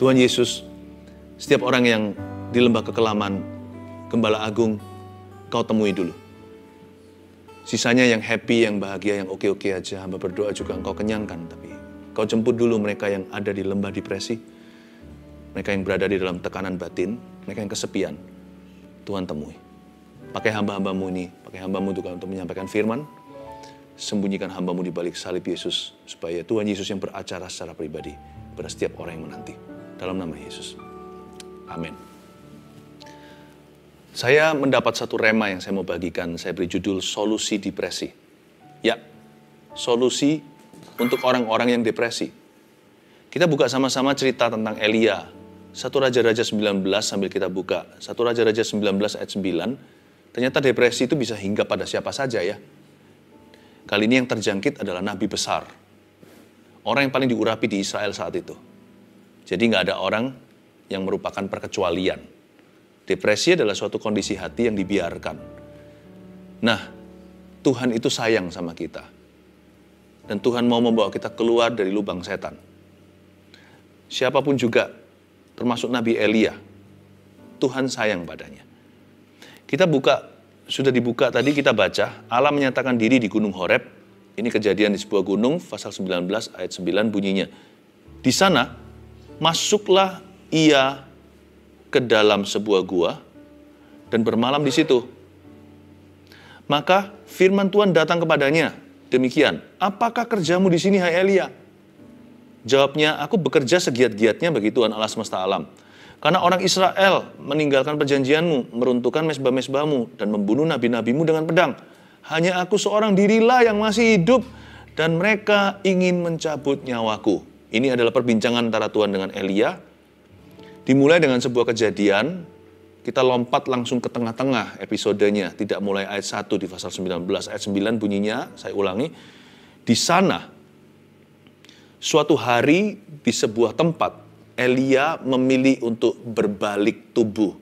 Tuhan Yesus, setiap orang yang di lembah kekelaman, Gembala Agung, Kau temui dulu. Sisanya yang happy, yang bahagia, yang oke-oke aja, hamba berdoa juga Engkau kenyangkan. Tapi Kau jemput dulu mereka yang ada di lembah depresi, mereka yang berada di dalam tekanan batin, mereka yang kesepian. Tuhan temui. Pakai hamba-hambamu ini, pakai hambamu juga untuk menyampaikan firman. Sembunyikan hambamu di balik salib Yesus, supaya Tuhan Yesus yang beracara secara pribadi pada setiap orang yang menanti. Dalam nama Yesus. Amin. Saya mendapat satu rema yang saya mau bagikan. Saya beri judul Solusi Depresi. Ya, solusi untuk orang-orang yang depresi. Kita buka sama-sama cerita tentang Elia. 1 Raja-Raja 19 sambil kita buka. 1 Raja-Raja 19 ayat 9. Ternyata depresi itu bisa hinggap pada siapa saja ya. Kali ini yang terjangkit adalah nabi besar. Orang yang paling diurapi di Israel saat itu. Jadi nggak ada orang yang merupakan perkecualian. Depresi adalah suatu kondisi hati yang dibiarkan. Nah, Tuhan itu sayang sama kita. Dan Tuhan mau membawa kita keluar dari lubang setan. Siapapun juga, termasuk Nabi Elia, Tuhan sayang padanya. Kita buka, sudah dibuka tadi kita baca, Allah menyatakan diri di Gunung Horeb. Ini kejadian di sebuah gunung, pasal 19 ayat 9 bunyinya. Di sana, masuklah ia ke dalam sebuah gua dan bermalam di situ. Maka firman Tuhan datang kepadanya, demikian, apakah kerjamu di sini hai Elia? Jawabnya, aku bekerja segiat-giatnya bagi Tuhan Allah semesta alam. Karena orang Israel meninggalkan perjanjianmu, meruntuhkan mezbah-mezbahmu, dan membunuh nabi-nabimu dengan pedang. Hanya aku seorang dirilah yang masih hidup, dan mereka ingin mencabut nyawaku. Ini adalah perbincangan antara Tuhan dengan Elia. Dimulai dengan sebuah kejadian, kita lompat langsung ke tengah-tengah episodenya. Tidak mulai ayat 1 di pasal 19. Ayat 9 bunyinya, saya ulangi. Di sana, suatu hari di sebuah tempat, Elia memilih untuk berbalik tubuh.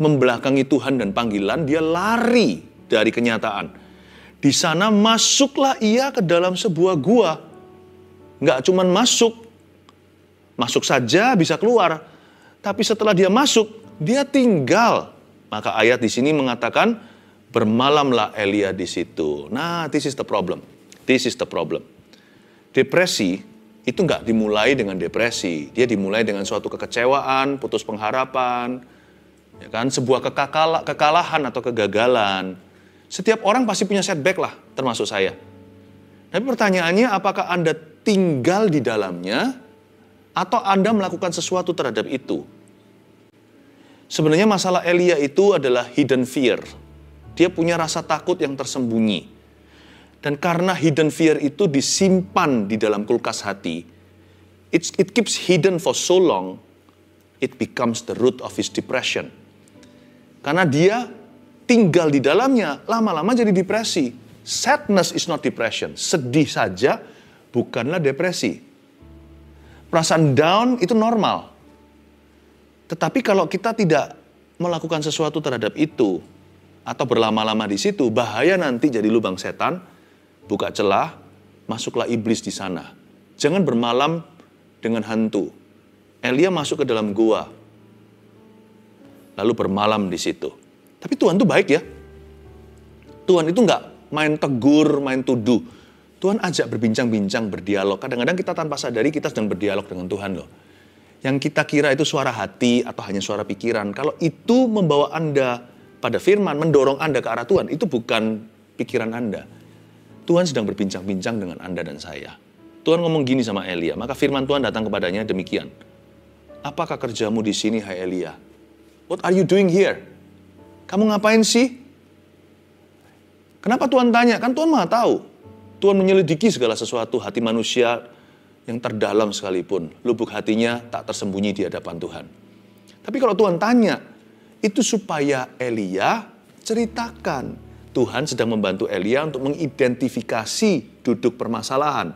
Membelakangi Tuhan dan panggilan, dia lari dari kenyataan. Di sana masuklah ia ke dalam sebuah gua. Nggak cuman masuk saja bisa keluar. Tapi setelah dia masuk, dia tinggal. Maka ayat di sini mengatakan, bermalamlah Elia di situ. Nah, this is the problem. This is the problem. Depresi itu nggak dimulai dengan depresi. Dia dimulai dengan suatu kekecewaan, putus pengharapan, ya kan, sebuah kekalahan atau kegagalan. Setiap orang pasti punya setback lah, termasuk saya. Tapi pertanyaannya, apakah Anda tinggal di dalamnya, atau Anda melakukan sesuatu terhadap itu? Sebenarnya masalah Elia itu adalah hidden fear. Dia punya rasa takut yang tersembunyi. Dan karena hidden fear itu disimpan di dalam kulkas hati, it keeps hidden for so long, it becomes the root of his depression. Karena dia tinggal di dalamnya, lama-lama jadi depresi. Sadness is not depression. Sedih saja bukanlah depresi. Perasaan down itu normal. Tetapi kalau kita tidak melakukan sesuatu terhadap itu, atau berlama-lama di situ, bahaya nanti jadi lubang setan, buka celah, masuklah iblis di sana. Jangan bermalam dengan hantu. Elia masuk ke dalam gua, lalu bermalam di situ. Tapi Tuhan tuh baik ya. Tuhan itu nggak main tegur, main tuduh. Tuhan ajak berbincang-bincang, berdialog. Kadang-kadang kita tanpa sadari kita sedang berdialog dengan Tuhan loh. Yang kita kira itu suara hati atau hanya suara pikiran. Kalau itu membawa Anda pada firman, mendorong Anda ke arah Tuhan, itu bukan pikiran Anda. Tuhan sedang berbincang-bincang dengan Anda dan saya. Tuhan ngomong gini sama Elia, maka firman Tuhan datang kepadanya demikian. Apakah kerjamu di sini, hai Elia? What are you doing here? Kamu ngapain sih? Kenapa Tuhan tanya? Kan Tuhan Maha tahu. Tuhan menyelidiki segala sesuatu, hati manusia yang terdalam sekalipun. Lubuk hatinya tak tersembunyi di hadapan Tuhan. Tapi kalau Tuhan tanya, itu supaya Elia ceritakan. Tuhan sedang membantu Elia untuk mengidentifikasi duduk permasalahan.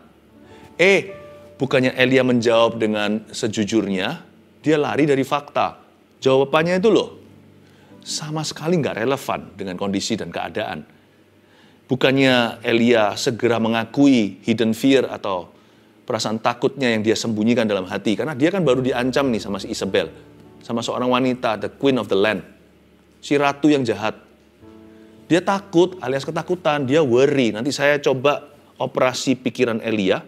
Bukannya Elia menjawab dengan sejujurnya, dia lari dari fakta. Jawabannya itu loh, sama sekali nggak relevan dengan kondisi dan keadaan. Bukannya Elia segera mengakui hidden fear atau perasaan takutnya yang dia sembunyikan dalam hati. Karena dia kan baru diancam nih sama si Isabel. Sama seorang wanita, the queen of the land. Si ratu yang jahat. Dia takut alias ketakutan, dia worry. Nanti saya coba operasi pikiran Elia,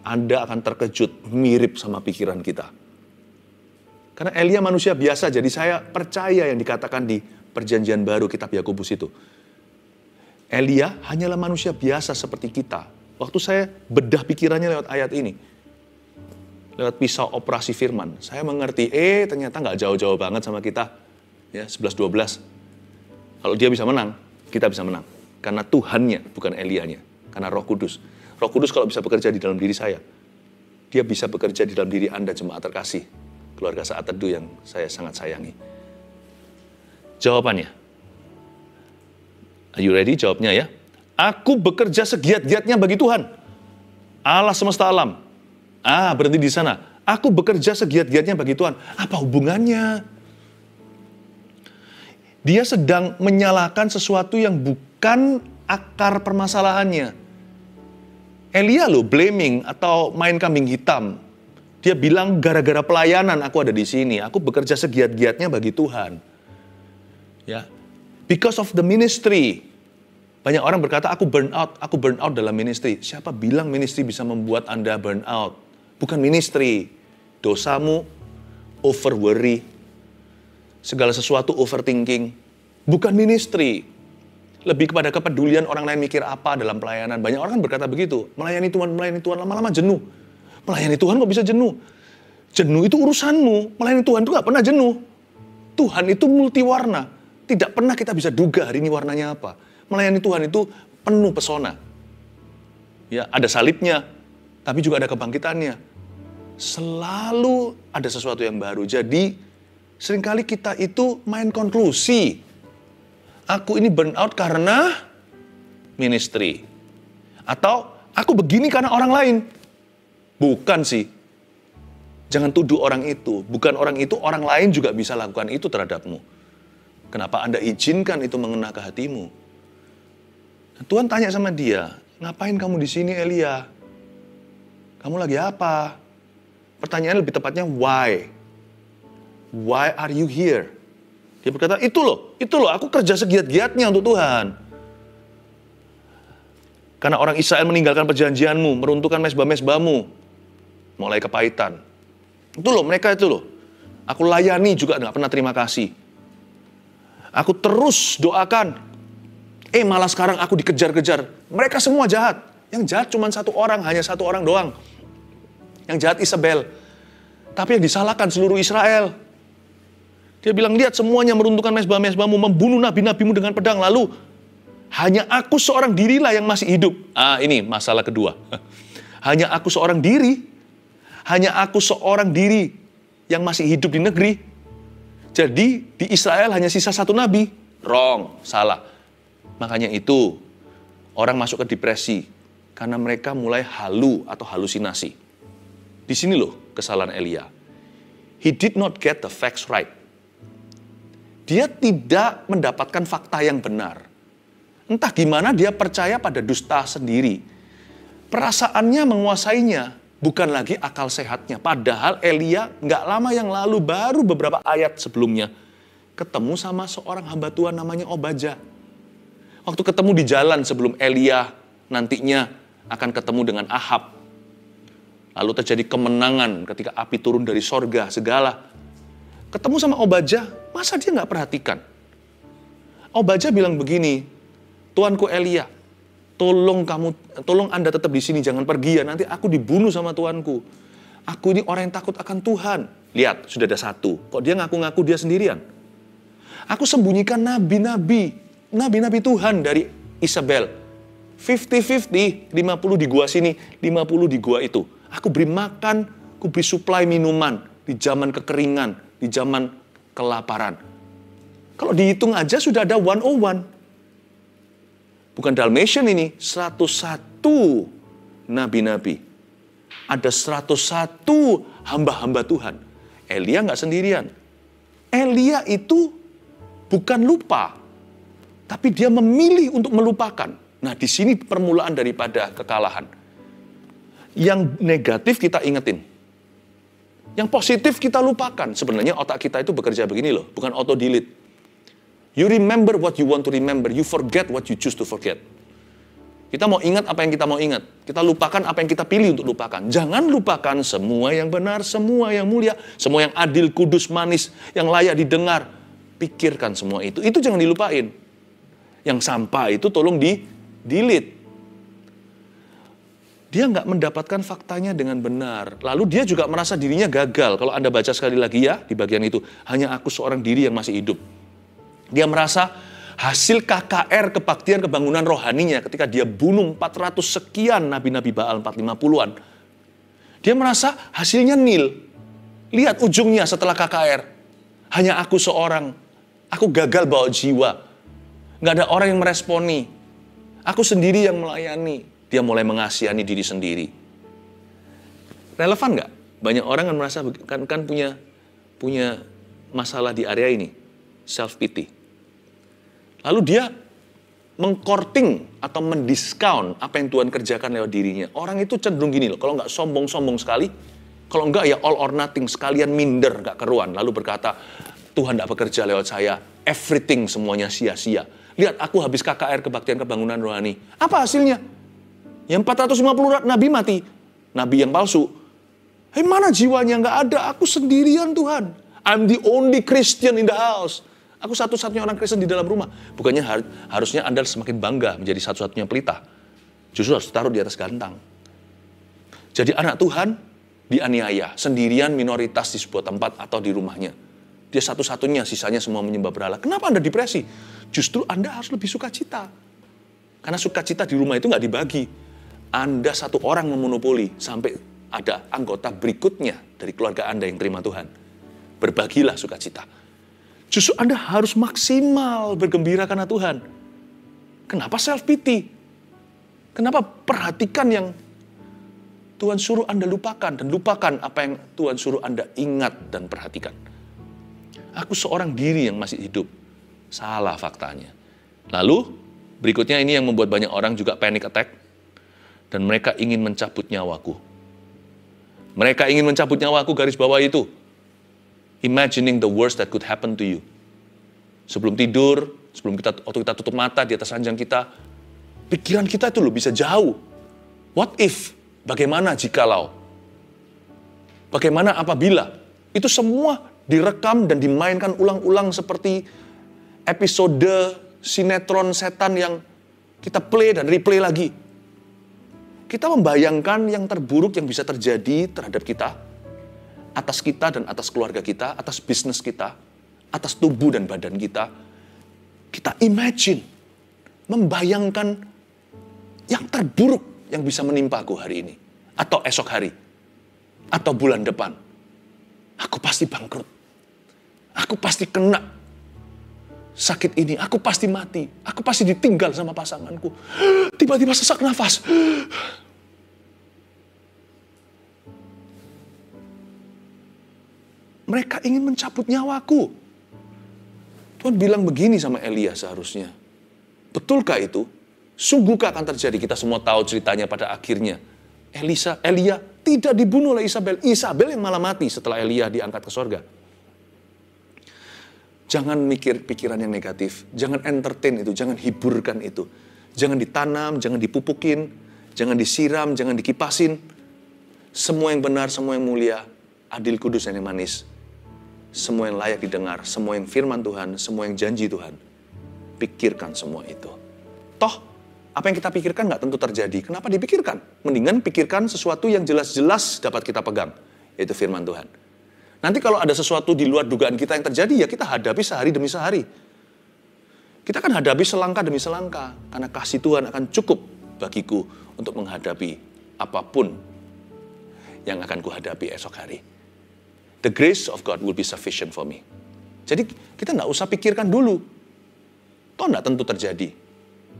Anda akan terkejut mirip sama pikiran kita. Karena Elia manusia biasa, jadi saya percaya yang dikatakan di Perjanjian Baru kitab Yakobus itu. Elia hanyalah manusia biasa seperti kita. Waktu saya bedah pikirannya lewat ayat ini, lewat pisau operasi firman, saya mengerti, ternyata nggak jauh-jauh banget sama kita. Ya, 11-12. Kalau dia bisa menang, kita bisa menang. Karena Tuhannya, bukan Elianya. Karena Roh Kudus. Roh Kudus kalau bisa bekerja di dalam diri saya, dia bisa bekerja di dalam diri Anda, jemaat terkasih. Keluarga Saat Teduh yang saya sangat sayangi. Jawabannya. Are you ready? Jawabnya ya. Aku bekerja segiat-giatnya bagi Tuhan, Allah semesta alam. Berhenti di sana. Aku bekerja segiat-giatnya bagi Tuhan. Apa hubungannya? Dia sedang menyalahkan sesuatu yang bukan akar permasalahannya. Elia loh blaming atau main kambing hitam. Dia bilang gara-gara pelayanan aku ada di sini. Aku bekerja segiat-giatnya bagi Tuhan. Ya, because of the ministry. Banyak orang berkata, aku burn out dalam ministry. Siapa bilang ministry bisa membuat Anda burn out? Bukan ministry. Dosamu, over worry, segala sesuatu overthinking. Bukan ministry. Lebih kepada kepedulian orang lain mikir apa dalam pelayanan. Banyak orang kan berkata begitu. Melayani Tuhan, lama-lama jenuh. Melayani Tuhan kok bisa jenuh? Jenuh itu urusanmu. Melayani Tuhan itu gak pernah jenuh. Tuhan itu multiwarna. Tidak pernah kita bisa duga hari ini warnanya apa. Melayani Tuhan itu penuh pesona. Ya, ada salibnya, tapi juga ada kebangkitannya. Selalu ada sesuatu yang baru. Jadi, seringkali kita itu main konklusi. Aku ini burn out karena ministry. Atau, aku begini karena orang lain. Bukan sih. Jangan tuduh orang itu. Bukan orang itu, orang lain juga bisa lakukan itu terhadapmu. Kenapa Anda izinkan itu mengena ke hatimu? Tuhan tanya sama dia, ngapain kamu di sini Elia? Kamu lagi apa? Pertanyaan lebih tepatnya why? Why are you here? Dia berkata, itu loh, aku kerja segiat-giatnya untuk Tuhan. Karena orang Israel meninggalkan perjanjianmu, meruntuhkan mezbah-mezbahmu, mulai kepahitan. Itu loh, mereka itu loh. Aku layani juga gak pernah terima kasih. Aku terus doakan. Malah sekarang aku dikejar-kejar. Mereka semua jahat. Yang jahat cuma satu orang, hanya satu orang doang. Yang jahat Isabel. Tapi yang disalahkan seluruh Israel. Dia bilang, lihat semuanya meruntuhkan mezbah-mezbahmu, membunuh nabi-nabimu dengan pedang. Lalu, hanya aku seorang dirilah yang masih hidup. Ini masalah kedua. Hanya aku seorang diri. Hanya aku seorang diri yang masih hidup di negeri. Jadi, di Israel hanya sisa satu nabi. Wrong, salah. Makanya itu, orang masuk ke depresi. Karena mereka mulai halu atau halusinasi. Di sini loh kesalahan Elia. He did not get the facts right. Dia tidak mendapatkan fakta yang benar. Entah gimana dia percaya pada dusta sendiri. Perasaannya menguasainya, bukan lagi akal sehatnya. Padahal Elia nggak lama yang lalu, baru beberapa ayat sebelumnya, ketemu sama seorang hamba Tuhan namanya Obadja. Waktu ketemu di jalan sebelum Elia nantinya akan ketemu dengan Ahab. Lalu terjadi kemenangan ketika api turun dari sorga, segala. Ketemu sama Obadja, masa dia nggak perhatikan? Obadja bilang begini, Tuanku Elia, tolong Anda tetap di sini, jangan pergi ya, nanti aku dibunuh sama Tuanku. Aku ini orang yang takut akan Tuhan. Lihat, sudah ada satu. Kok dia ngaku-ngaku dia sendirian? Aku sembunyikan nabi-nabi Tuhan dari Isabel. 50-50, 50 di gua sini, 50 di gua itu. Aku beri makan, aku beri suplai minuman di zaman kekeringan, di zaman kelaparan. Kalau dihitung aja sudah ada 101. Bukan Dalmatian ini, 101 nabi-nabi. Ada 101 hamba-hamba Tuhan. Elia nggak sendirian. Elia itu bukan lupa, tapi dia memilih untuk melupakan. Nah, di sini permulaan daripada kekalahan. Yang negatif kita ingetin. Yang positif kita lupakan. Sebenarnya otak kita itu bekerja begini loh, bukan auto delete. You remember what you want to remember, you forget what you choose to forget. Kita mau ingat apa yang kita mau ingat. Kita lupakan apa yang kita pilih untuk lupakan. Jangan lupakan semua yang benar, semua yang mulia, semua yang adil, kudus, manis, yang layak didengar. Pikirkan semua itu. Itu jangan dilupain. Yang sampah itu tolong di-delete. Dia nggak mendapatkan faktanya dengan benar. Lalu dia juga merasa dirinya gagal. Kalau Anda baca sekali lagi ya, di bagian itu. Hanya aku seorang diri yang masih hidup. Dia merasa hasil KKR, kebaktian, kebangunan rohaninya ketika dia bunuh 400 sekian nabi-nabi Baal, 450-an. Dia merasa hasilnya nil. Lihat ujungnya setelah KKR. Hanya aku seorang. Aku gagal bawa jiwa. Nggak ada orang yang meresponi. Aku sendiri yang melayani. Dia mulai mengasihani diri sendiri. Relevan nggak? Banyak orang kan merasa kan punya masalah di area ini, self pity. Lalu dia mengkorting atau mendiskon apa yang Tuhan kerjakan lewat dirinya. Orang itu cenderung gini loh, kalau nggak sombong-sombong sekali, kalau nggak ya all or nothing, sekalian minder, nggak keruan. Lalu berkata, Tuhan nggak bekerja lewat saya, everything semuanya sia-sia. Lihat aku habis KKR, kebaktian, kebangunan rohani. Apa hasilnya? Yang 450 nabi mati, nabi yang palsu. Mana jiwanya? Nggak ada, aku sendirian Tuhan. I'm the only Christian in the house. Aku satu-satunya orang Kristen di dalam rumah. Bukannya harusnya Anda semakin bangga menjadi satu-satunya pelita. Justru harus taruh di atas gantang. Jadi anak Tuhan dianiaya, sendirian minoritas di sebuah tempat atau di rumahnya. Dia satu-satunya, sisanya semua menyembah berhala. Kenapa Anda depresi? Justru Anda harus lebih sukacita. Karena sukacita di rumah itu nggak dibagi. Anda satu orang memonopoli sampai ada anggota berikutnya dari keluarga Anda yang terima Tuhan. Berbagilah sukacita. Justru Anda harus maksimal bergembira karena Tuhan. Kenapa self-pity? Kenapa perhatikan yang Tuhan suruh Anda lupakan dan lupakan apa yang Tuhan suruh Anda ingat dan perhatikan? Aku seorang diri yang masih hidup. Salah faktanya. Lalu berikutnya ini yang membuat banyak orang juga panic attack. Dan mereka ingin mencabut nyawaku. Mereka ingin mencabut nyawaku, garis bawah itu. Imagining the worst that could happen to you. Sebelum tidur, waktu kita tutup mata di atas ranjang kita, pikiran kita itu loh bisa jauh. What if? Bagaimana jikalau? Bagaimana apabila? Itu semua direkam dan dimainkan ulang-ulang seperti episode sinetron setan yang kita play dan replay lagi. Kita membayangkan yang terburuk yang bisa terjadi terhadap kita, atas kita dan atas keluarga kita, atas bisnis kita, atas tubuh dan badan kita. Kita imagine, membayangkan yang terburuk yang bisa menimpaku hari ini, atau esok hari, atau bulan depan. Aku pasti bangkrut. Aku pasti kena sakit ini. Aku pasti mati. Aku pasti ditinggal sama pasanganku. Tiba-tiba sesak nafas. Mereka ingin mencabut nyawaku. Tuhan bilang begini sama Elia seharusnya. Betulkah itu? Sungguhkah akan terjadi? Kita semua tahu ceritanya pada akhirnya. Elia tidak dibunuh oleh Isabel. Isabel yang malah mati setelah Elia diangkat ke sorga. Jangan mikir pikiran yang negatif. Jangan entertain itu. Jangan hiburkan itu. Jangan ditanam, jangan dipupukin. Jangan disiram, jangan dikipasin. Semua yang benar, semua yang mulia. Adil, kudus, dan yang manis. Semua yang layak didengar. Semua yang firman Tuhan. Semua yang janji Tuhan. Pikirkan semua itu. Toh, apa yang kita pikirkan nggak tentu terjadi. Kenapa dipikirkan? Mendingan pikirkan sesuatu yang jelas-jelas dapat kita pegang. Yaitu firman Tuhan. Nanti kalau ada sesuatu di luar dugaan kita yang terjadi, ya kita hadapi sehari demi sehari. Kita akan hadapi selangkah demi selangkah. Karena kasih Tuhan akan cukup bagiku untuk menghadapi apapun yang akan kuhadapi esok hari. The grace of God will be sufficient for me. Jadi kita nggak usah pikirkan dulu. Toh nggak tentu terjadi.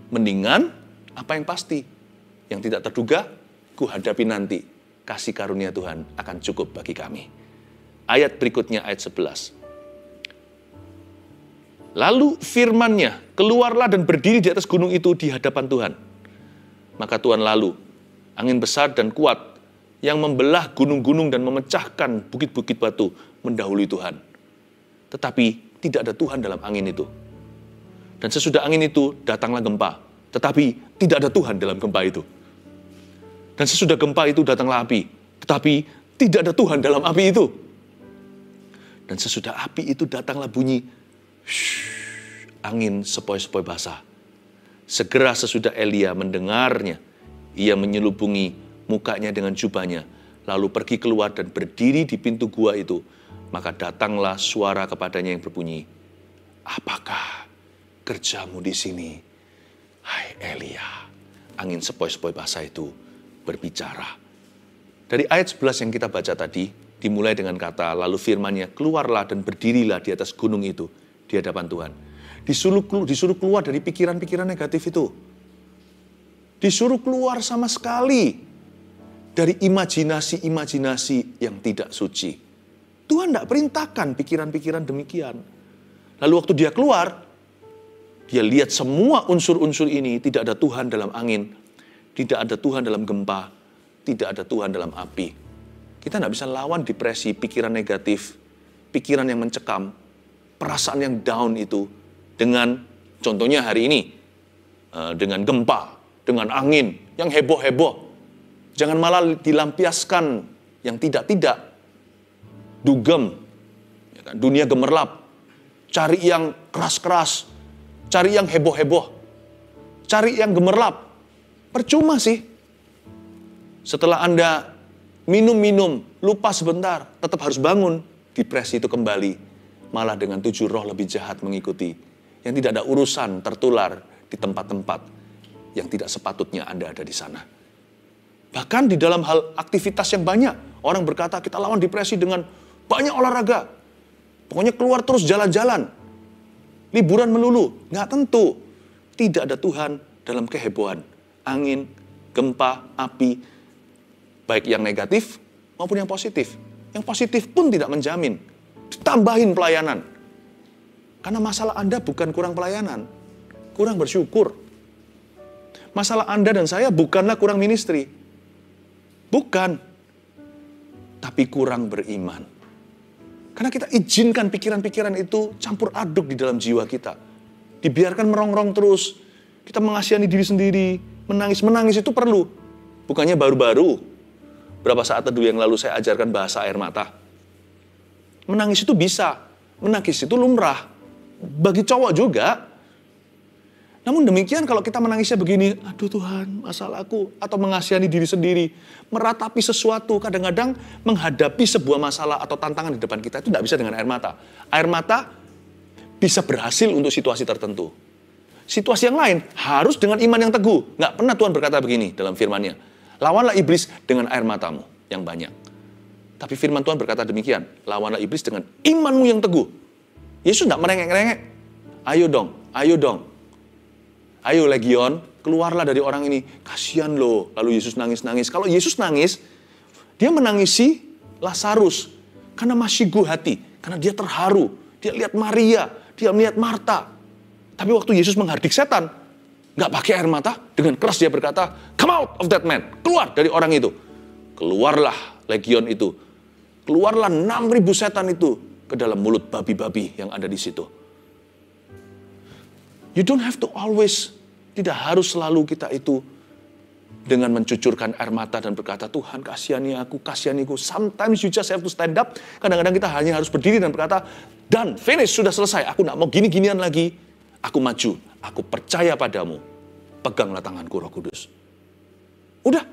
Mendingan apa yang pasti. Yang tidak terduga, kuhadapi nanti. Kasih karunia Tuhan akan cukup bagi kami. Ayat berikutnya, ayat 11. Lalu firman-Nya, keluarlah dan berdiri di atas gunung itu di hadapan Tuhan. Maka Tuhan lalu, angin besar dan kuat yang membelah gunung-gunung dan memecahkan bukit-bukit batu mendahului Tuhan. Tetapi tidak ada Tuhan dalam angin itu. Dan sesudah angin itu datanglah gempa. Tetapi tidak ada Tuhan dalam gempa itu. Dan sesudah gempa itu datanglah api. Tetapi tidak ada Tuhan dalam api itu. Dan sesudah api itu datanglah bunyi angin sepoi-sepoi basah. Segera sesudah Elia mendengarnya, ia menyelubungi mukanya dengan jubahnya, lalu pergi keluar dan berdiri di pintu gua itu. Maka datanglah suara kepadanya yang berbunyi, apakah kerjamu di sini, hai Elia? Angin sepoi-sepoi basah itu berbicara. Dari ayat 11 yang kita baca tadi, dimulai dengan kata, lalu firman-Nya, keluarlah dan berdirilah di atas gunung itu, di hadapan Tuhan. Disuruh keluar dari pikiran-pikiran negatif itu. Disuruh keluar sama sekali dari imajinasi-imajinasi yang tidak suci. Tuhan tidak perintahkan pikiran-pikiran demikian. Lalu waktu dia keluar, dia lihat semua unsur-unsur ini, tidak ada Tuhan dalam angin, tidak ada Tuhan dalam gempa, tidak ada Tuhan dalam api. Kita tidak bisa lawan depresi, pikiran negatif, pikiran yang mencekam, perasaan yang down itu, dengan contohnya hari ini, dengan gempa, dengan angin yang heboh-heboh. Jangan malah dilampiaskan yang tidak-tidak. Dugem, ya kan? Dunia gemerlap, cari yang keras-keras, cari yang heboh-heboh, cari yang gemerlap. Percuma sih. Setelah Anda minum-minum, lupa sebentar, tetap harus bangun. Depresi itu kembali. Malah dengan 7 roh lebih jahat mengikuti. Yang tidak ada urusan tertular di tempat-tempat yang tidak sepatutnya Anda ada di sana. Bahkan di dalam hal aktivitas yang banyak. Orang berkata kita lawan depresi dengan banyak olahraga. Pokoknya keluar terus jalan-jalan. Liburan melulu. Nggak tentu. Tidak ada Tuhan dalam kehebohan. Angin, gempa, api. Baik yang negatif maupun yang positif. Yang positif pun tidak menjamin. Ditambahin pelayanan. Karena masalah Anda bukan kurang pelayanan. Kurang bersyukur. Masalah Anda dan saya bukanlah kurang ministry. Bukan. Tapi kurang beriman. Karena kita izinkan pikiran-pikiran itu campur aduk di dalam jiwa kita. Dibiarkan merongrong terus. Kita mengasihani diri sendiri. Menangis itu perlu. Bukannya baru-baru. Berapa saat teduh yang lalu saya ajarkan bahasa air mata. Menangis itu bisa. Menangis itu lumrah. Bagi cowok juga. Namun demikian kalau kita menangisnya begini, aduh Tuhan, masalahku, atau mengasihani diri sendiri, meratapi sesuatu, kadang-kadang menghadapi sebuah masalah atau tantangan di depan kita, itu tidak bisa dengan air mata. Air mata bisa berhasil untuk situasi tertentu. Situasi yang lain harus dengan iman yang teguh. Nggak pernah Tuhan berkata begini dalam firman-Nya, lawanlah iblis dengan air matamu yang banyak. Tapi firman Tuhan berkata demikian, lawanlah iblis dengan imanmu yang teguh. Yesus tidak merengek-rengek, ayo dong. Ayo Legion, keluarlah dari orang ini. Kasihan loh. Lalu Yesus nangis-nangis. Kalau Yesus nangis, dia menangisi Lazarus. Karena masyigu hati. Karena dia terharu. Dia lihat Maria. Dia melihat Marta. Tapi waktu Yesus menghardik setan, nggak pakai air mata. Dengan keras dia berkata, come out of that man. Keluar dari orang itu. Keluarlah Legion itu. Keluarlah 6.000 setan itu ke dalam mulut babi-babi yang ada di situ. You don't have to always, tidak harus selalu kita itu dengan mencucurkan air mata dan berkata, Tuhan kasihani aku. Sometimes you just have to stand up. Kadang-kadang kita hanya harus berdiri dan berkata, done, finish, sudah selesai. Aku tidak mau gini-ginian lagi. Aku maju, aku percaya padamu. Peganglah tanganku Roh Kudus. Udah,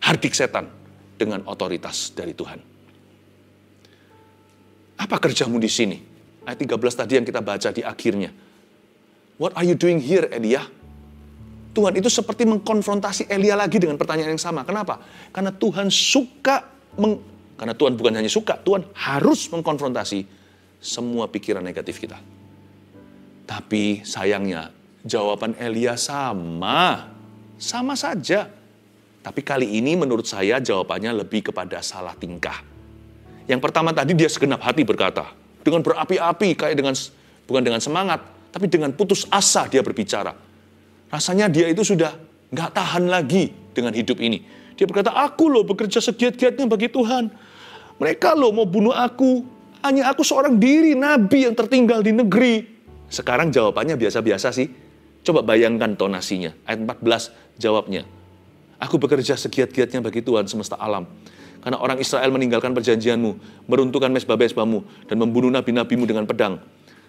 hardik setan dengan otoritas dari Tuhan. Apa kerjamu di sini? Ayat 13 tadi yang kita baca di akhirnya. What are you doing here, Elia? Tuhan itu seperti mengkonfrontasi Elia lagi dengan pertanyaan yang sama. Kenapa? Karena Tuhan karena Tuhan bukan hanya suka, Tuhan harus mengkonfrontasi semua pikiran negatif kita. Tapi sayangnya, jawaban Elia sama saja. Tapi kali ini menurut saya jawabannya lebih kepada salah tingkah. Yang pertama tadi dia segenap hati berkata, dengan berapi-api, bukan dengan semangat, tapi dengan putus asa dia berbicara. Rasanya dia itu sudah nggak tahan lagi dengan hidup ini. Dia berkata, aku loh bekerja segiat-giatnya bagi Tuhan. Mereka loh mau bunuh aku. Hanya aku seorang diri, nabi yang tertinggal di negeri. Sekarang jawabannya biasa-biasa sih. Coba bayangkan tonasinya. Ayat 14 jawabnya. Aku bekerja segiat-giatnya bagi Tuhan semesta alam. Karena orang Israel meninggalkan perjanjianmu, meruntuhkan mezbah-mezbahmu, dan membunuh nabi-nabimu dengan pedang.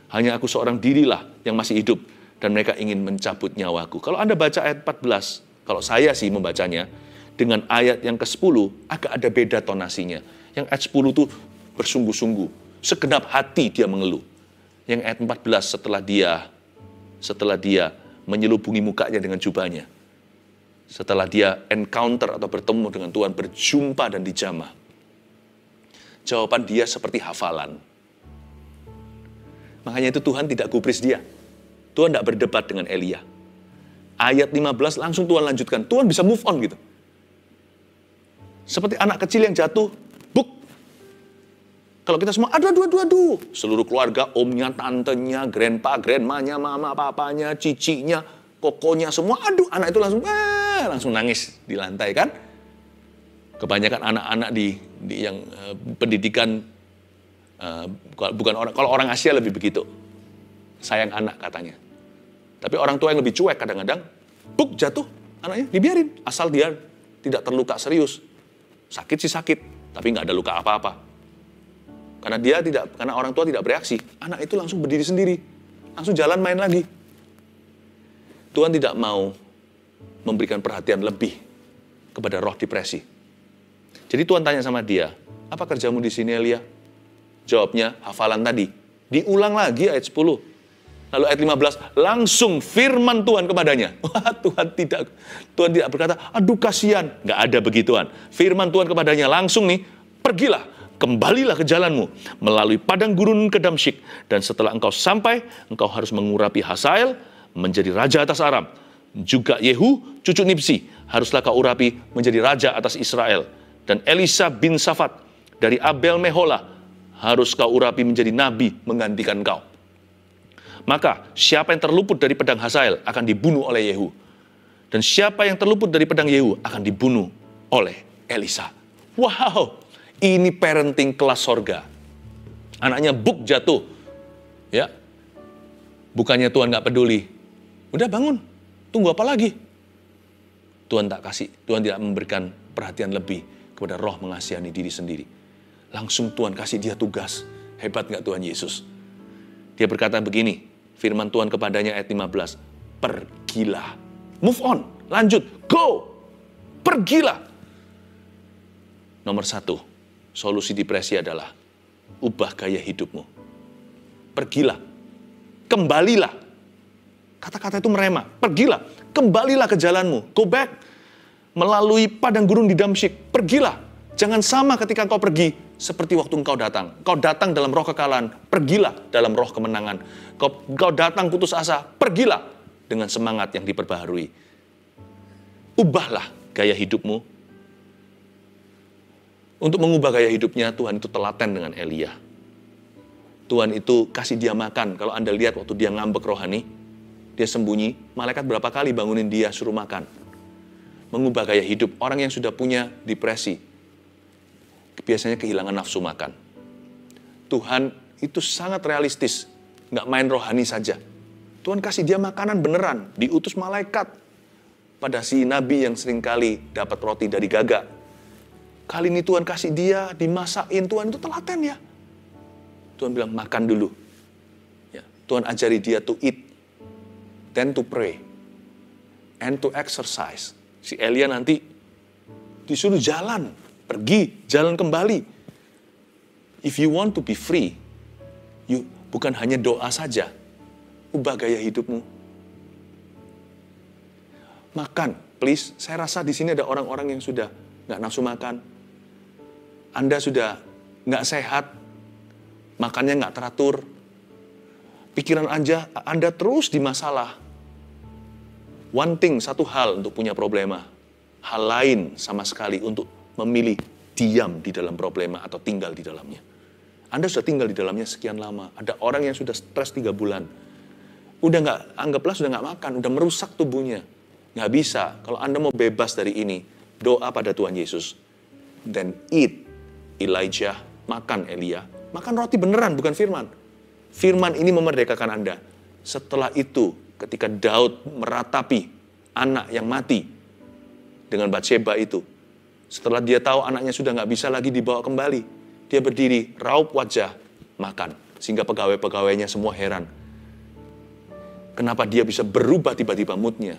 Hanya aku seorang dirilah yang masih hidup, dan mereka ingin mencabut nyawaku. Kalau Anda baca ayat 14, kalau saya sih membacanya, dengan ayat yang ke-10, agak ada beda tonasinya. Yang ayat 10 itu bersungguh-sungguh, segenap hati dia mengeluh. Yang ayat 14 setelah dia menyelubungi mukanya dengan jubahnya. Setelah dia encounter atau bertemu dengan Tuhan, berjumpa dan dijamah. Jawaban dia seperti hafalan. Makanya itu Tuhan tidak gubris dia. Tuhan tidak berdebat dengan Elia. Ayat 15 langsung Tuhan lanjutkan. Tuhan bisa move on gitu. Seperti anak kecil yang jatuh, buk. Kalau kita semua, aduh. Seluruh keluarga, omnya, tantenya, grandpa, grandmanya, mama, papanya, cicinya, kokonya, semua, aduh, anak itu langsung nangis di lantai kan. Kebanyakan anak-anak di yang pendidikan, bukan orang, kalau orang Asia lebih begitu. Sayang anak katanya. Tapi orang tua yang lebih cuek kadang-kadang, buk jatuh, anaknya dibiarin. Asal dia tidak terluka serius. Sakit sih sakit, tapi nggak ada luka apa-apa. Karena orang tua tidak bereaksi, anak itu langsung berdiri sendiri, langsung jalan main lagi. Tuhan tidak mau memberikan perhatian lebih kepada roh depresi. Jadi Tuhan tanya sama dia, apa kerjamu di sini Elia? Jawabnya hafalan tadi. Diulang lagi ayat 10. Lalu ayat 15, langsung firman Tuhan kepadanya. Wah, Tuhan tidak berkata, aduh kasihan. Nggak ada begituan. Firman Tuhan kepadanya langsung nih, pergilah. Kembalilah ke jalanmu melalui padang gurun ke Damsyik, dan setelah engkau sampai, engkau harus mengurapi Hazael menjadi raja atas Aram. Juga Yehu, cucu Nibsi, haruslah kau urapi menjadi raja atas Israel. Dan Elisa bin Safat dari Abel Meholah harus kau urapi menjadi nabi menggantikan kau. Maka siapa yang terluput dari pedang Hazael akan dibunuh oleh Yehu. Dan siapa yang terluput dari pedang Yehu akan dibunuh oleh Elisa. Wow! Ini parenting kelas sorga. Anaknya buk jatuh. Ya. Bukannya Tuhan gak peduli. Udah bangun. Tunggu apa lagi? Tuhan tidak memberikan perhatian lebih kepada roh mengasihani diri sendiri. Langsung Tuhan kasih dia tugas. Hebat gak Tuhan Yesus? Dia berkata begini, firman Tuhan kepadanya ayat 15. Pergilah. Move on. Lanjut. Go. Pergilah. Nomor 1. Solusi depresi adalah ubah gaya hidupmu. Pergilah. Kembalilah. Kata-kata itu merema. Pergilah. Kembalilah ke jalanmu. Go back. Melalui padang gurun di Damsyik. Pergilah. Jangan sama ketika engkau pergi seperti waktu engkau datang. Engkau datang dalam roh kekalahan. Pergilah dalam roh kemenangan. Engkau datang putus asa. Pergilah dengan semangat yang diperbaharui. Ubahlah gaya hidupmu. Untuk mengubah gaya hidupnya, Tuhan itu telaten dengan Elia. Tuhan itu kasih dia makan. Kalau Anda lihat waktu dia ngambek rohani, dia sembunyi, malaikat berapa kali bangunin dia suruh makan. Mengubah gaya hidup. Orang yang sudah punya depresi, biasanya kehilangan nafsu makan. Tuhan itu sangat realistis. Nggak main rohani saja. Tuhan kasih dia makanan beneran. Diutus malaikat pada si nabi yang seringkali dapat roti dari gagak. Kali ini Tuhan kasih dia, dimasakin. Tuhan itu telaten ya. Tuhan bilang, makan dulu. Ya, Tuhan ajari dia to eat, then to pray, and to exercise. Si Elia nanti disuruh jalan, pergi, jalan kembali. If you want to be free, bukan hanya doa saja, ubah gaya hidupmu. Makan, please. Saya rasa di sini ada orang-orang yang sudah nggak nafsu makan. Anda sudah nggak sehat, makannya nggak teratur, pikiran Anda terus di masalah. One thing, satu hal untuk punya problema, hal lain sama sekali untuk memilih diam di dalam problema atau tinggal di dalamnya. Anda sudah tinggal di dalamnya sekian lama, ada orang yang sudah stres 3 bulan, anggaplah sudah nggak makan, udah merusak tubuhnya. Nggak bisa, kalau Anda mau bebas dari ini, doa pada Tuhan Yesus. Then eat. Elijah makan Elia. Makan roti beneran, bukan firman. Firman ini memerdekakan Anda. Setelah itu, ketika Daud meratapi anak yang mati dengan Batsheba itu, setelah dia tahu anaknya sudah nggak bisa lagi dibawa kembali, dia berdiri, raup wajah, makan. Sehingga pegawai-pegawainya semua heran. Kenapa dia bisa berubah tiba-tiba moodnya?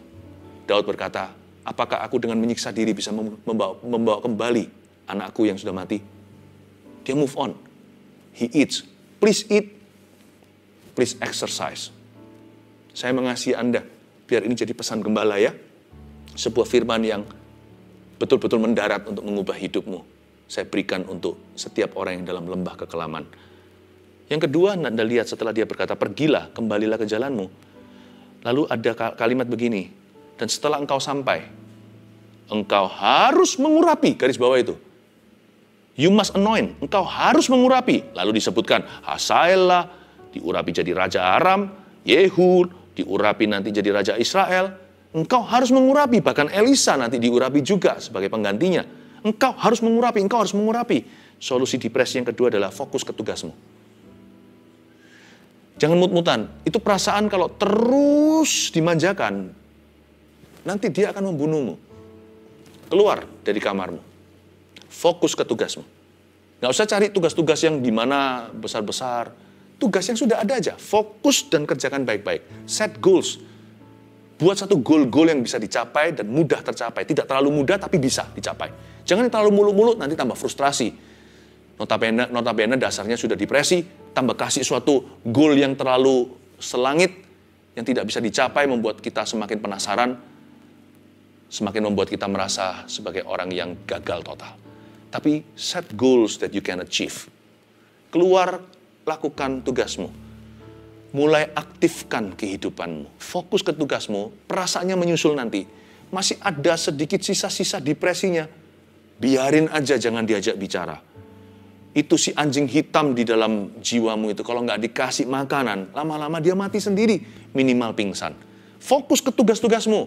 Daud berkata, apakah aku dengan menyiksa diri bisa membawa kembali anakku yang sudah mati? Dia move on. He eats. Please eat. Please exercise. Saya mengasihi Anda. Biar ini jadi pesan gembala ya. Sebuah firman yang betul-betul mendarat untuk mengubah hidupmu. Saya berikan untuk setiap orang yang dalam lembah kekelaman. Yang kedua, Anda lihat setelah dia berkata, pergilah, kembalilah ke jalanmu. Lalu ada kalimat begini, dan setelah engkau sampai, engkau harus mengurapi, garis bawah itu. You must anoint, engkau harus mengurapi. Lalu disebutkan, Hazaelah diurapi jadi Raja Aram, Yehud diurapi nanti jadi Raja Israel. Engkau harus mengurapi, bahkan Elisa nanti diurapi juga sebagai penggantinya. Engkau harus mengurapi, engkau harus mengurapi. Solusi depresi yang kedua adalah fokus ke tugasmu. Jangan mut-mutan, itu perasaan kalau terus dimanjakan, nanti dia akan membunuhmu. Keluar dari kamarmu. Fokus ke tugasmu. Nggak usah cari tugas-tugas yang gimana besar-besar. Tugas yang sudah ada aja. Fokus dan kerjakan baik-baik. Set goals. Buat satu goal-goal yang bisa dicapai dan mudah tercapai. Tidak terlalu mudah tapi bisa dicapai. Jangan terlalu muluk-muluk, nanti tambah frustrasi. Notabene dasarnya sudah depresi, tambah kasih suatu goal yang terlalu selangit, yang tidak bisa dicapai, membuat kita semakin penasaran, semakin membuat kita merasa sebagai orang yang gagal total. Tapi set goals that you can achieve. Keluar, lakukan tugasmu. Mulai aktifkan kehidupanmu. Fokus ke tugasmu, perasaannya menyusul nanti. Masih ada sedikit sisa-sisa depresinya. Biarin aja, jangan diajak bicara. Itu si anjing hitam di dalam jiwamu itu, kalau nggak dikasih makanan, lama-lama dia mati sendiri, minimal pingsan. Fokus ke tugas-tugasmu.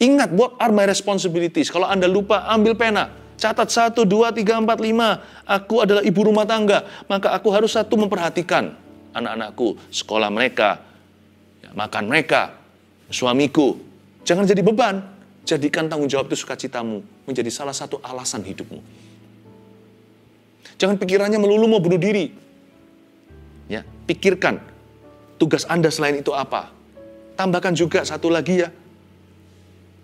Ingat, what are my responsibilities? Kalau Anda lupa, ambil pena. Catat 1, 2, 3, 4, 5. Aku adalah ibu rumah tangga. Maka aku harus memperhatikan anak-anakku, sekolah mereka, makan mereka, suamiku. Jangan jadi beban. Jadikan tanggung jawab itu sukacitamu. Menjadi salah satu alasan hidupmu. Jangan pikirannya melulu mau bunuh diri. Ya, pikirkan. Tugas Anda selain itu apa? Tambahkan juga satu lagi ya.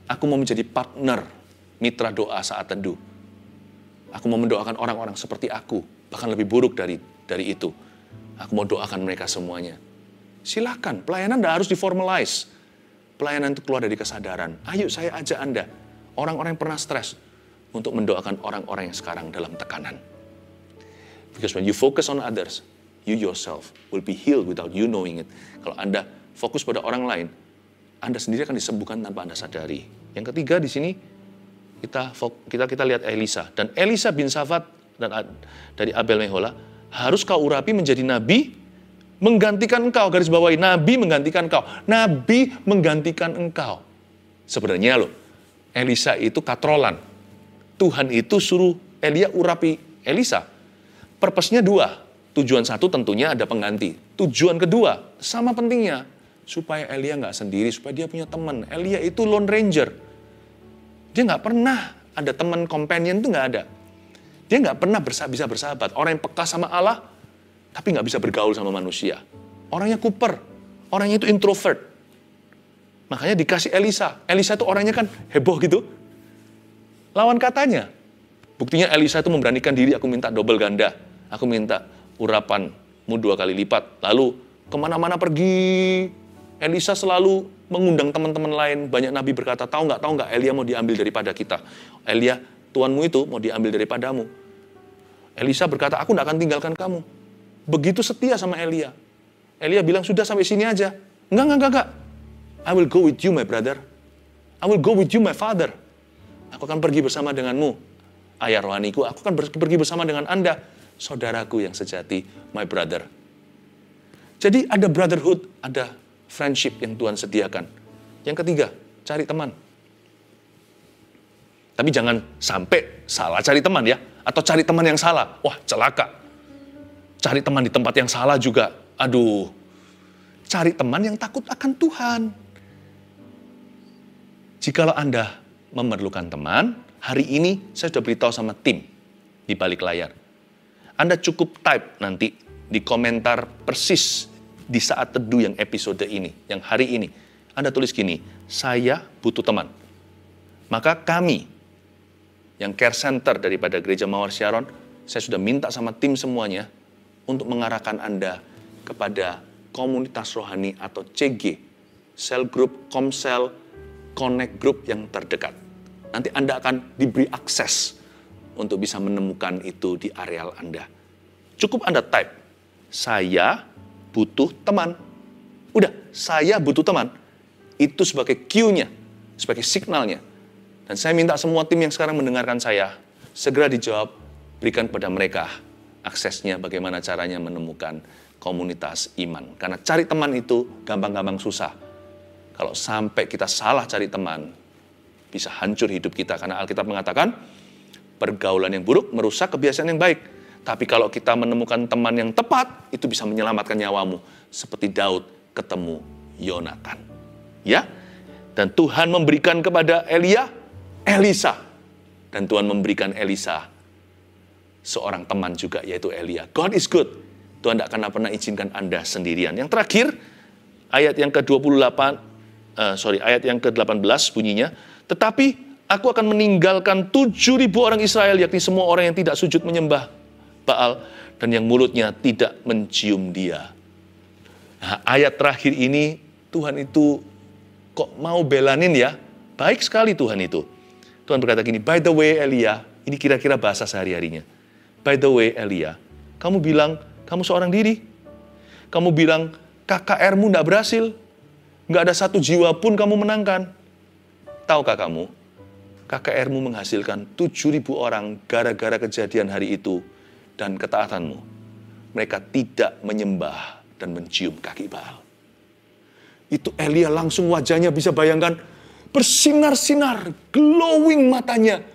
Aku mau menjadi partner, mitra doa saat teduh. Aku mau mendoakan orang-orang seperti aku, bahkan lebih buruk dari itu. Aku mau doakan mereka semuanya. Silakan, pelayanan tidak harus diformalize. Pelayanan itu keluar dari kesadaran. Ayo saya ajak Anda, orang-orang yang pernah stres, untuk mendoakan orang-orang yang sekarang dalam tekanan. Because when you focus on others, you yourself will be healed without you knowing it. Kalau Anda fokus pada orang lain, Anda sendiri akan disembuhkan tanpa Anda sadari. Yang ketiga di sini, kita lihat Elisa. Dan Elisa bin Safat dari Abel Mehola, harus kau urapi menjadi nabi, menggantikan engkau. Garis bawahi, nabi menggantikan engkau. Nabi menggantikan engkau. Sebenarnya loh, Elisa itu katrolan. Tuhan itu suruh Elia urapi Elisa. Purpose-nya dua. Tujuan satu tentunya ada pengganti. Tujuan kedua, sama pentingnya. Supaya Elia nggak sendiri, supaya dia punya teman. Elia itu lone ranger. Dia nggak pernah ada teman companion, itu nggak ada. Dia nggak pernah bisa bersahabat. Orang yang peka sama Allah, tapi nggak bisa bergaul sama manusia. Orangnya kuper. Orangnya itu introvert. Makanya dikasih Elisa. Elisa itu orangnya kan heboh gitu. Lawan katanya. Buktinya Elisa itu memberanikan diri, aku minta double ganda. Aku minta urapanmu 2 kali lipat. Lalu kemana-mana pergi. Elisa selalu mengundang teman-teman lain. Banyak nabi berkata, tahu nggak, Elia mau diambil daripada kita. Elia, tuanmu itu mau diambil daripadamu. Elisa berkata, aku nggak akan tinggalkan kamu. Begitu setia sama Elia. Elia bilang, sudah sampai sini aja. Enggak. I will go with you, my brother. I will go with you, my father. Aku akan pergi bersama denganmu, ayah rohaniku. Aku akan pergi bersama dengan Anda, saudaraku yang sejati, my brother. Jadi ada brotherhood, ada friendship yang Tuhan sediakan. Yang ketiga, cari teman. Tapi jangan sampai salah cari teman ya. Atau cari teman yang salah. Wah, celaka. Cari teman di tempat yang salah juga. Aduh. Cari teman yang takut akan Tuhan. Jikalau Anda memerlukan teman, hari ini saya sudah beritahu sama tim di balik layar. Anda cukup type nanti di komentar persis di saat teduh yang episode ini, yang hari ini. Anda tulis gini, saya butuh teman. Maka kami, yang care center daripada Gereja Mawar Sharon, saya sudah minta sama tim semuanya untuk mengarahkan Anda kepada komunitas rohani atau CG, cell group, komsel, connect group yang terdekat. Nanti Anda akan diberi akses untuk bisa menemukan itu di areal Anda. Cukup Anda type, saya butuh teman. Udah, saya butuh teman. Itu sebagai cue-nya, sebagai signalnya. Dan saya minta semua tim yang sekarang mendengarkan saya, segera dijawab, berikan kepada mereka aksesnya bagaimana caranya menemukan komunitas iman. Karena cari teman itu gampang-gampang susah. Kalau sampai kita salah cari teman, bisa hancur hidup kita. Karena Alkitab mengatakan, pergaulan yang buruk merusak kebiasaan yang baik. Tapi kalau kita menemukan teman yang tepat, itu bisa menyelamatkan nyawamu. Seperti Daud ketemu Yonatan. Ya, dan Tuhan memberikan kepada Elisa. Dan Tuhan memberikan Elisa seorang teman juga, yaitu Elia. God is good. Tuhan tidak akan pernah izinkan Anda sendirian. Yang terakhir, ayat yang ayat yang ke-18 bunyinya, tetapi aku akan meninggalkan 7.000 orang Israel, yakni semua orang yang tidak sujud menyembah Baal, dan yang mulutnya tidak mencium dia. Nah, ayat terakhir ini, Tuhan itu kok mau belanin ya? Baik sekali Tuhan itu. Tuhan berkata gini, by the way Elia, ini kira-kira bahasa sehari-harinya. By the way Elia, kamu bilang kamu seorang diri. Kamu bilang KKR-mu tidak berhasil. Nggak ada satu jiwa pun kamu menangkan. Tahukah kamu, KKR-mu menghasilkan 7.000 orang gara-gara kejadian hari itu dan ketaatanmu. Mereka tidak menyembah dan mencium kaki Baal. Itu Elia langsung wajahnya bisa bayangkan bersinar-sinar, glowing matanya,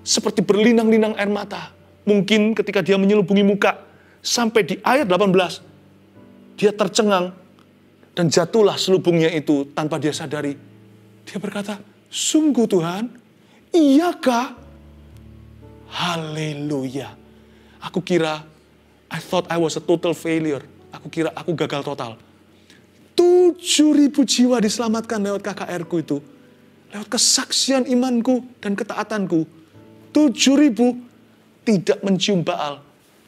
seperti berlinang-linang air mata. Mungkin ketika dia menyelubungi muka, sampai di ayat 18, dia tercengang, dan jatuhlah selubungnya itu tanpa dia sadari. Dia berkata, sungguh Tuhan, iyakah? Haleluya. Aku kira, I thought I was a total failure. Aku kira aku gagal total. 7.000 jiwa diselamatkan lewat KKR-ku itu. Lewat kesaksian imanku dan ketaatanku. 7.000 tidak mencium Baal.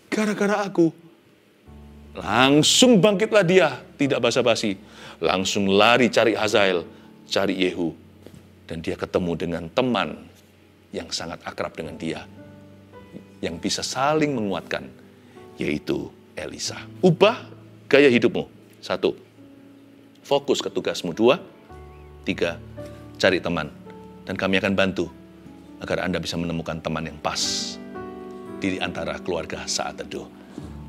Gara-gara aku. Langsung bangkitlah dia. Tidak basa-basi. Langsung lari cari Hazael. Cari Yehu. Dan dia ketemu dengan teman yang sangat akrab dengan dia. Yang bisa saling menguatkan. Yaitu Elisa. Ubah gaya hidupmu. 1. Fokus ke tugasmu. 2. 3. Cari teman. Dan kami akan bantu agar Anda bisa menemukan teman yang pas di antara keluarga saat teduh.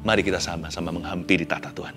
Mari kita sama-sama menghampiri tahta Tuhan.